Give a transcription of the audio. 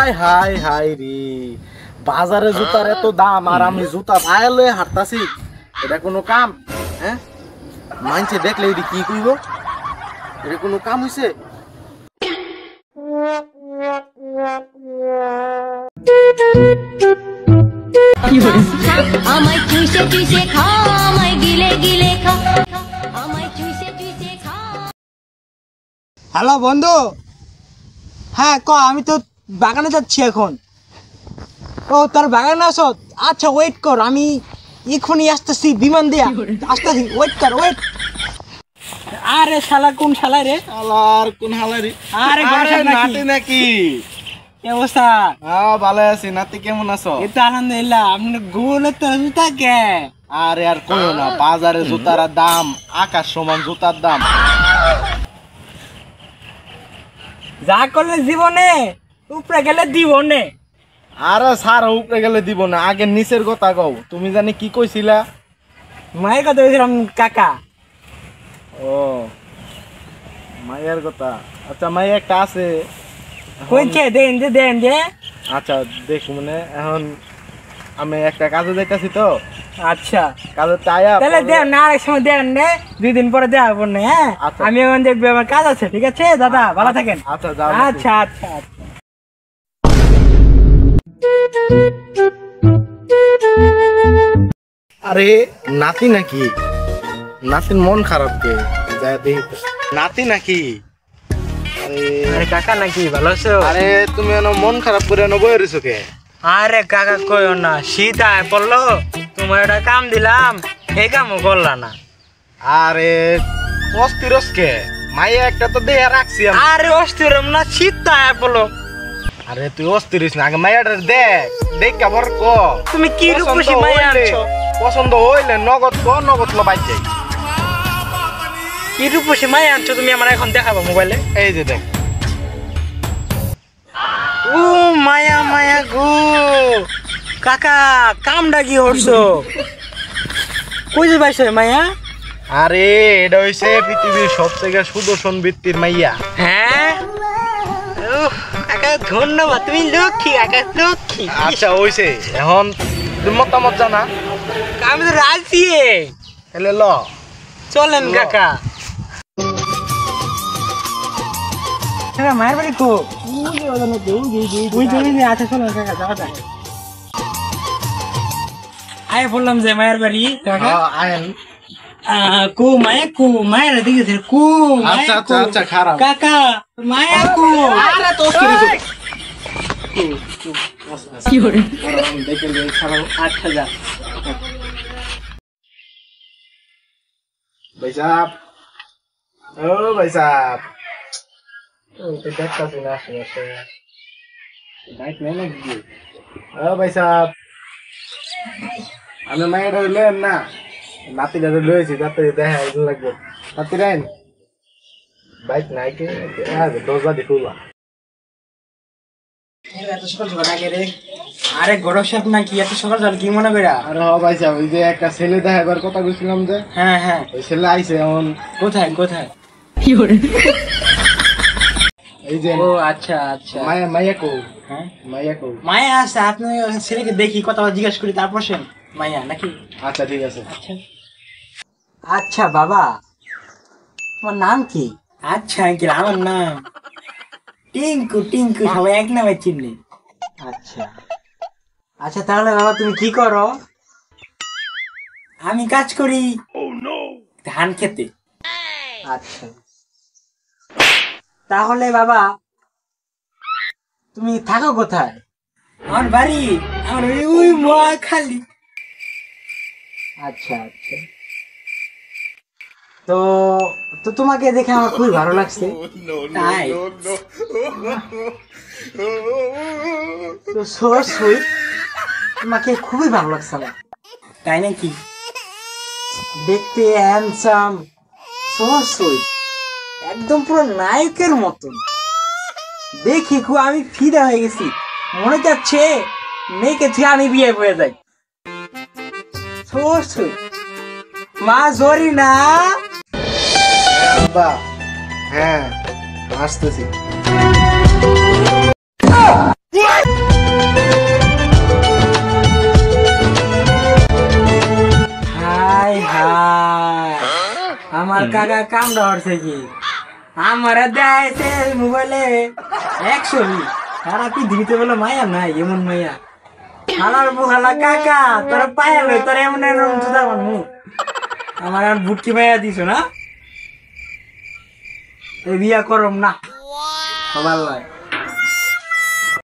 High high high রে, বাজারে জুতার এত দাম আর আমি জুতা পায়ে লয়ে হাঁটতাছি, এটা কোনো কাম? হ্যাঁ, মানছে দেখলে এটি কি কইব? এটা কোনো কাম হইছে? আমায় চুষে চুষে খা, আমায় গিলে গিলে খা, আমায় চুষে চুষে খা। হ্যালো বন্ধু, হ্যাঁ ক, আমি তো বাগানে যাচ্ছি এখন। ও তোর বাগানে আসো? আচ্ছা ওয়েট কর, আমি এখনই আসতেছি, বিমান দিয়া আসতেছি, ওয়েট কর, ওয়েট। আরে শালা কোন শালা রে? আলার কোন হালারি? আরে নাতি নাকি? কি অবস্থা? হ্যাঁ ভালো আছি, নাতি কেমন আছো? এই তো আলহামদুলিল্লাহ। আপনি গুগলে তো জুতা কে? আরে আর কইও না, বাজারে জুতার দাম আকাশ সমান, জুতার দাম। যা করলে জীবনে উপরে গেলে দিবনে। আরে স্যার উপরে গেলে দিব না, আগে নিচের কথা কও। তুমি জানি কি কইছিলা? মায়ের কথা বলছিলাম কাকা। ও মায়ের কথা, আচ্ছা মাই একটা আছে। কইছে দেন যে। আচ্ছা দেখ, মানে এখন আমি একটা কাজে যাইতাছি তো। আচ্ছা কাজে তাইয়া তাহলে দেন না, আরেক সময় দেন নে, 2 দিন পরে দেওয়া হবে না। হ্যাঁ আচ্ছা। আমি এখন দেখবো, আমার কাজ আছে। ঠিক আছে দাদা, ভালো থাকেন। আচ্ছা যাও। আচ্ছা আচ্ছা আচ্ছা। আরে নাতি নাকি? নাতির মন খারাপ কে? যায় দেখি তো। নাতি নাকি? আরে কাকা নাকি, ভালো আছো? আরে তুমি এনো মন খারাপ করে এনো বয়ে রইছো কে? আরে কাকা কইও না, শীত আয় পড়লো, তোমার একটা কাম দিলাম, এই কামও করলা না। আরে অস্থিরস কে? মাইয়া একটা তো দেয়া রাখছি আমি। আরে অস্থির না, শীত তো আয় পড়লো। আরে তুই অস্থিরিস না, আগে মাইয়াটা দেখ কেবর ক। তুমি কি রূপসী মাইয়া আনছো? পছন্দ হইলে নগদ ক, নগদ লো বাইক যাই। কি রূপসী মাইয়া আনছো তুমি, আমার এখন দেখাবো মোবাইলে। এই যে দেখ। ও মায়া মায়া গো, কাকা কামটা কি হরছো? কই যে পাইছো মায়া? আরে এটা হইছে পৃথিবীর সবথেকে সুদর্শন বৃত্তির মাইয়া। হ্যাঁ কাকা ধন্যবাদ, তুমি লক্ষ্মী কাকা, লক্ষ্মী। আচ্ছা হইছে, এখন তুমি মতামত জানা? আমি তো রাজি, তাহলে ল চলেন কাকা। মায়ের বাড়ি কো? আচ্ছা চলেন কাকা, যাওয়া যাক। আয় বললাম যে মায়ের বাড়ি কাকা। আয়েন। কো মায়া, কো মায়ের দিকে কো। আচ্ছা আচ্ছা আচ্ছা, খারাপ কাকা মায়া কো। আরে তো অস্থিরিস কি করে? দেখেন যে খারাপ। আচ্ছা যা। ভাই সাহেব, ও ভাই সাহেব, তো দেখতাছি না আসলে বাইক নেই নাকি? ও ভাই সাহেব, আমি মায়ের লইলেন না, নাতিটা লয়েছি, যাতে দেখা লাগবে। নাতি রাইন বাইক নাই কি? দরজা দেখুলা। এত সকাল সকাল আগে রে? আরে গরম সাপ নাকি, এত সকাল সকাল কি মনে করা? আরে হ ভাই সাহেব, ওই যে একটা ছেলে দেখাবার কথা বলছিলাম যে, হ্যাঁ হ্যাঁ, ওই ছেলে আইছে এখন। কোথায় কোথায়? এই যে। ও আচ্ছা আচ্ছা। মাইয়া কো? হ্যাঁ মাইয়া কো? মায়া আছে, আপনি ছেলেকে দেখি, কথা জিজ্ঞাসা করি, তারপর সেন মায়া নাকি? আচ্ছা ঠিক আছে। আচ্ছা আচ্ছা বাবা, তোমার নাম কি? আচ্ছা আঙ্কেল, আমার নাম টিঙ্কু। টিঙ্কু সবাই এক নামে চিনলে। আচ্ছা আচ্ছা, তাহলে বাবা তুমি কি করো? আমি কাজ করি ধান খেতে। আচ্ছা, তাহলে বাবা তুমি থাকো কোথায়? আমার বাড়ি ওই মহাখালী। আচ্ছা আচ্ছা, তো তো তোমাকে দেখে আমার খুবই ভালো লাগছে। তাই তো সো সুইট, তোমাকে খুবই ভালো লাগছে আমার। তাই নাকি? দেখতে হ্যান্ডসাম, সো সুইট, একদম পুরো নায়কের মতন। দেখি খুব আমি ফিদা হয়ে গেছি, মনে যাচ্ছে মেয়েকে থেকে আমি বিয়ে হয়ে যাই। সো সুইট, মা জরি না। হ্যাঁ আসতেছি। আমার কাকা কামড়া হচ্ছে কি আমার দেখাইছে মোবাইলে 100 সারা পৃথিবীতে বলে মায়া নাই এমন মায়া আমার বুহালা কাকা তোরা পায়ে লই তোর এমন এরকম জুতা বানমু আমার আর বুটকি মায়া দিছ না এই বিয়া করম না সবার লয়